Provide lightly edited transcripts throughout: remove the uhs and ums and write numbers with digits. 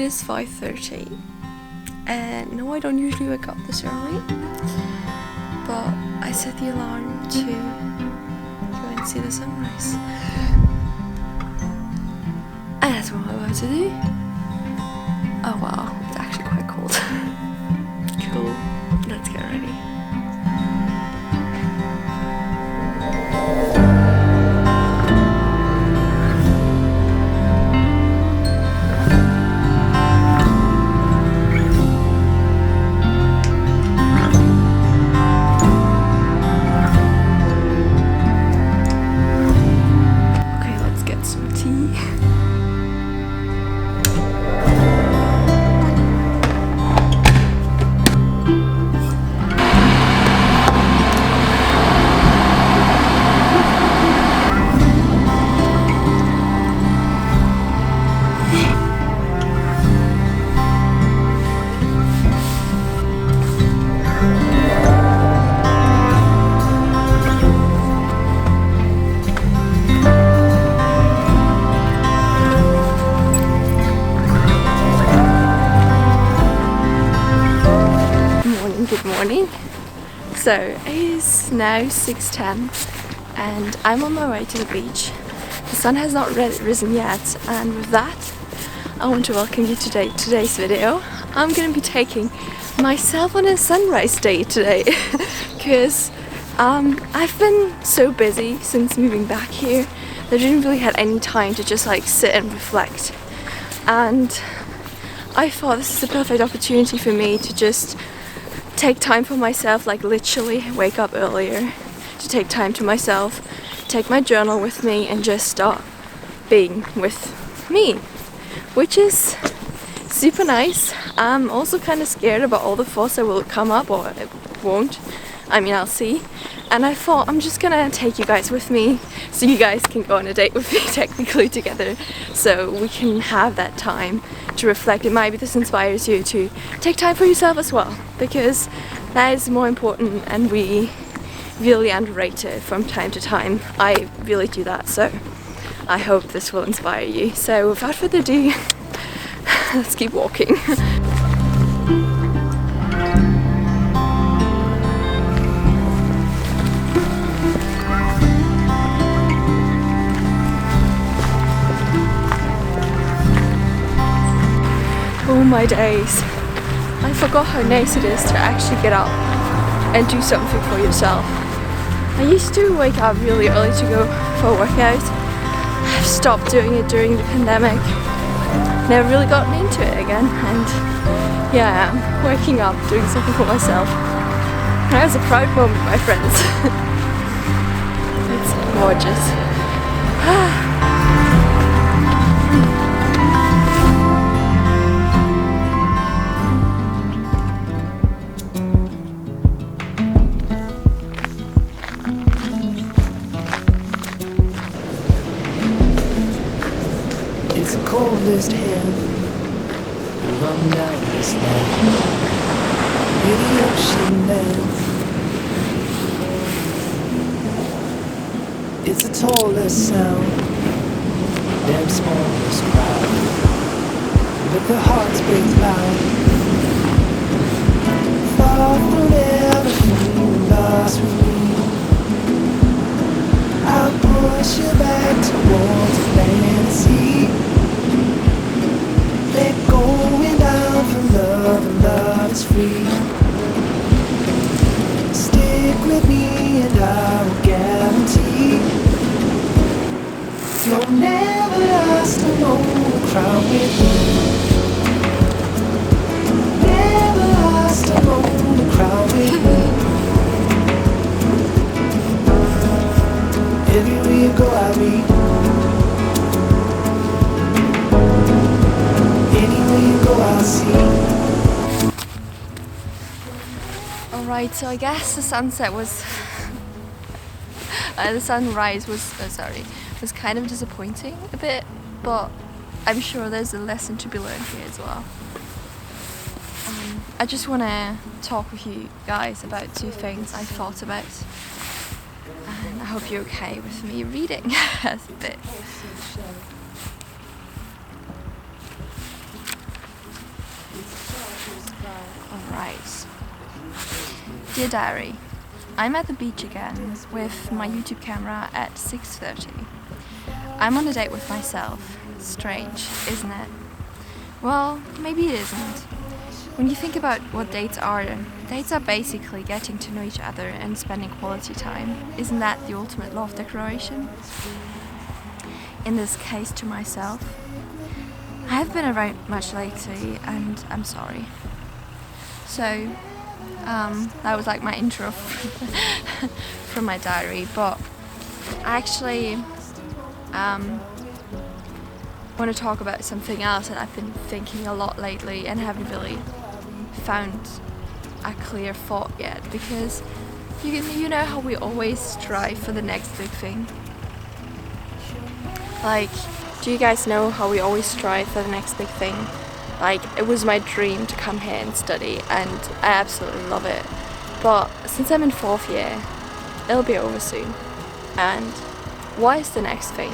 is 5:30 and no, I don't usually wake up this early, but I set the alarm to go and see the sunrise, and that's what I'm about to do. Oh wow, it's actually quite cold. Cool, let's get ready. Good morning. So it is now 6:10 and I'm on my way to the beach. The sun has not risen yet, and with that I want to welcome you to today's video. I'm going to be taking myself on a sunrise date today because I've been so busy since moving back here that I didn't really have any time to just like sit and reflect, and I thought this is the perfect opportunity for me to just take time for myself, like literally wake up earlier, to take time to myself, take my journal with me and just start being with me, which is super nice. I'm also kind of scared about all the thoughts that will come up, or it won't. I mean, I'll see. And I thought I'm just gonna take you guys with me so you guys can go on a date with me technically together, so we can have that time to reflect. It might be this inspires you to take time for yourself as well, because that is more important and we really underrate it from time to time. I really do that, so I hope this will inspire you. So without further ado, let's keep walking. Oh my days, I forgot how nice it is to actually get up and do something for yourself. I used to wake up really early to go for a workout. I've stopped doing it during the pandemic. Never really gotten into it again, and yeah, I'm waking up, doing something for myself. And that was a proud moment, my friends. It's gorgeous. It's the coldest hand run down this land, where the ocean lands. It's the tallest sound, damn smallest crowd, but the hearts beat loud. Far from everything lost with me, I'll push you back towards the fantasy. They're going down for love, and love is free. Stick with me and I will guarantee you'll never last alone in the crowd with me. Never last alone in the crowd with me. Everywhere you go I'll be. Anywhere you go I'll see. Alright, so I guess the sunset was the sunrise was was kind of disappointing a bit, but I'm sure there's a lesson to be learned here as well. I just want to talk with you guys about two things I thought about, and I hope you're okay with me reading a bit. Alright. Dear Diary, I'm at the beach again with my YouTube camera at 6:30. I'm on a date with myself. Strange, isn't it? Well, maybe it isn't. When you think about what dates are basically getting to know each other and spending quality time. Isn't that the ultimate love declaration? In this case, to myself. I have been around much lately and I'm sorry. So, that was like my intro from my diary, but I actually want to talk about something else that I've been thinking a lot lately and haven't really found a clear thought yet, because you know how we always strive for the next big thing? Like, do you guys know how we always strive for the next big thing? Like, it was my dream to come here and study and I absolutely love it. But since I'm in 4th year, it'll be over soon. And what is the next thing?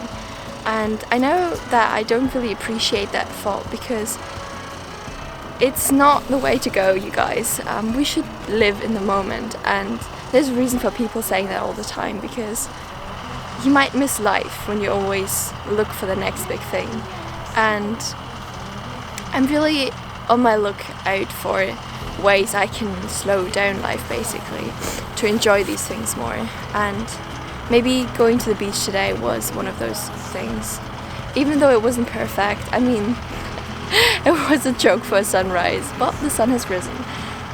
And I know that I don't really appreciate that thought because it's not the way to go, you guys. We should live in the moment, and there's a reason for people saying that all the time, because you might miss life when you always look for the next big thing. And I'm really on my lookout for ways I can slow down life, basically, to enjoy these things more. And maybe going to the beach today was one of those things. Even though it wasn't perfect, I mean, it was a joke for a sunrise, but the sun has risen,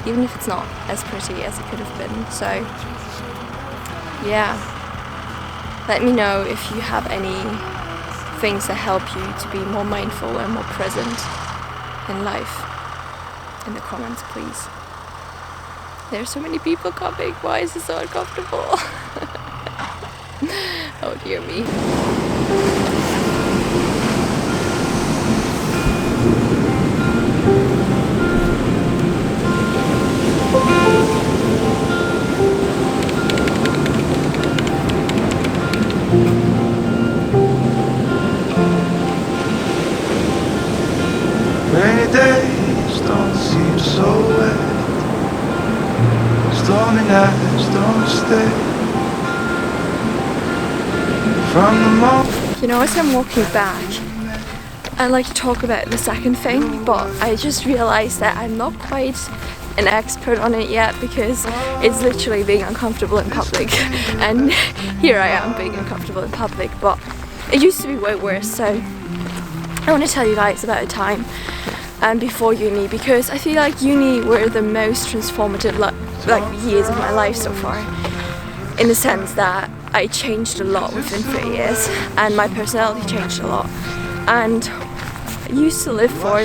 even if it's not as pretty as it could have been. So, yeah. Let me know if you have any things that help you to be more mindful and more present in life. In the comments, please. There's so many people coming. Why is it so uncomfortable? Oh dear me. Rainy days don't seem so wet. Stormy nights don't stay. From the moment, You know, as I'm walking back, I like to talk about the second thing, but I just realized that I'm not quite an expert on it yet, because it's literally being uncomfortable in public. And here I am being uncomfortable in public, but it used to be way worse. So I want to tell you guys about a time before uni, because I feel like uni were the most transformative years of my life so far, in the sense that I changed a lot within 3 years and my personality changed a lot, and I used to live for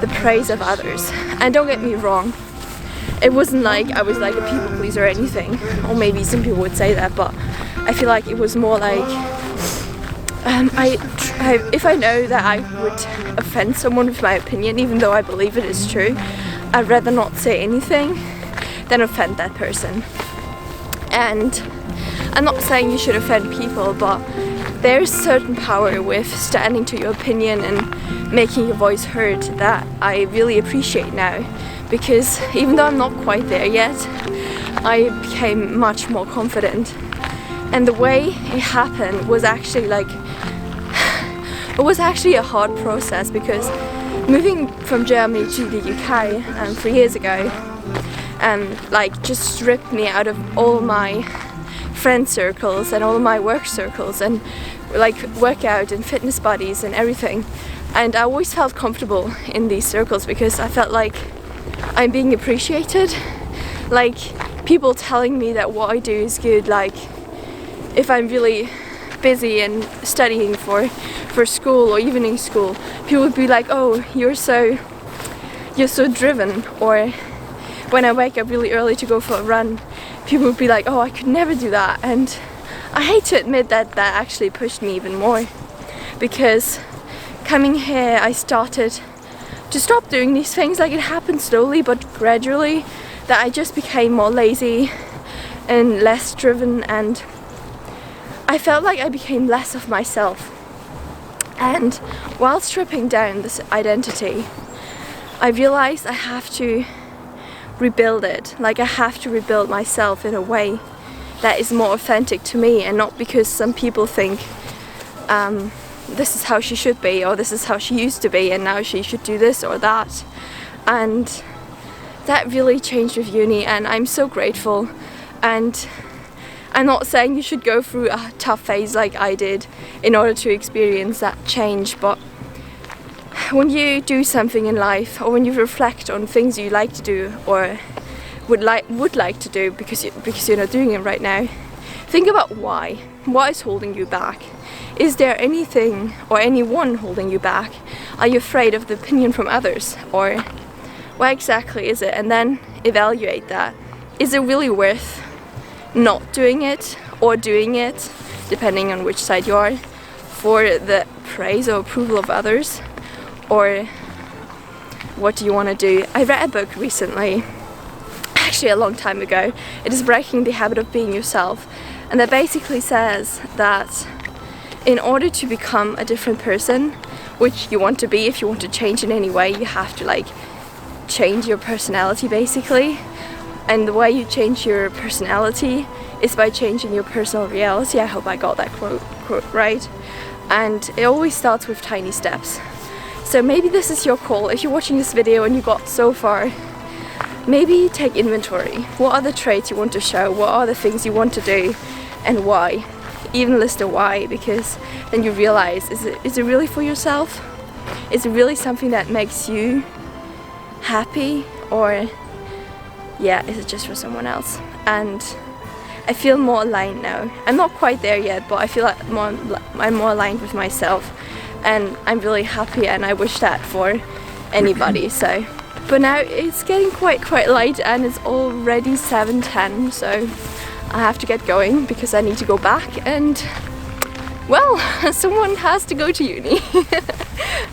the praise of others. And don't get me wrong, it wasn't like I was like a people pleaser or anything, or maybe some people would say that, but I feel like it was more like if I know that I would offend someone with my opinion, even though I believe it is true, I'd rather not say anything than offend that person. And I'm not saying you should offend people, but there's certain power with standing to your opinion and making your voice heard that I really appreciate now, because even though I'm not quite there yet, I became much more confident. And the way it happened was actually a hard process, because moving from Germany to the UK 3 years ago just stripped me out of all my friend circles and all my work circles and like workout and fitness buddies and everything. And I always felt comfortable in these circles because I felt like I'm being appreciated, like people telling me that what I do is good. Like if I'm really busy and studying for school or evening school, people would be like, oh, you're so driven. Or when I wake up really early to go for a run, people would be like, oh, I could never do that. And I hate to admit that actually pushed me even more, because coming here I started to stop doing these things. Like, it happened slowly but gradually, that I just became more lazy and less driven, and I felt like I became less of myself. And while stripping down this identity, I realized I have to rebuild it. Like, I have to rebuild myself in a way that is more authentic to me, and not because some people think this is how she should be, or this is how she used to be and now she should do this or that. And that really changed with uni, and I'm so grateful. And I'm not saying you should go through a tough phase like I did in order to experience that change, but when you do something in life, or when you reflect on things you like to do or would like to do because you're not doing it right now, think about why. What is holding you back? Is there anything or anyone holding you back? Are you afraid of the opinion from others? Or what exactly is it? And then evaluate that. Is it really worth not doing it or doing it, depending on which side you are, for the praise or approval of others? Or what do you want to do? I read a book recently, actually a long time ago. It is Breaking the Habit of Being Yourself, and that basically says that in order to become a different person, which you want to be, if you want to change in any way, you have to like change your personality basically. And the way you change your personality is by changing your personal reality. I hope I got that quote right. And it always starts with tiny steps. So maybe this is your call. If you're watching this video and you got so far, maybe take inventory. What are the traits you want to show? What are the things you want to do, and why? Even list a why, because then you realize, is it really for yourself? Is it really something that makes you happy, or yeah, is it just for someone else? And I feel more aligned now. I'm not quite there yet, but I feel like I'm more aligned with myself, and I'm really happy, and I wish that for anybody. So, but now it's getting quite late, and it's already 7:10, so I have to get going because I need to go back, and well, someone has to go to uni.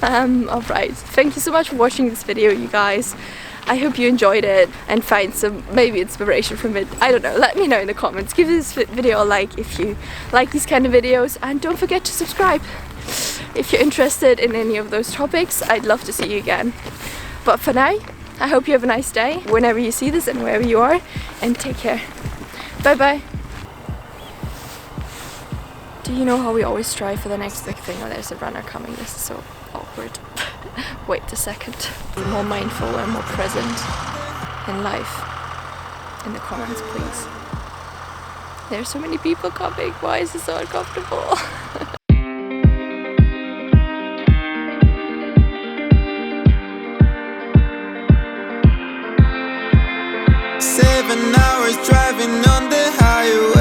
Alright, thank you so much for watching this video, you guys. I hope you enjoyed it and find some maybe inspiration from it. I don't know, let me know in the comments. Give this video a like if you like these kind of videos, and don't forget to subscribe if you're interested in any of those topics. I'd love to see you again. But for now, I hope you have a nice day whenever you see this and wherever you are, and take care. Bye bye. Do you know how we always strive for the next big thing? Oh, there's a runner coming. This is so awkward. Wait a second. Be more mindful and more present in life. In the comments, please. There's so many people coming. Why is it so uncomfortable? Seven hours driving on the highway.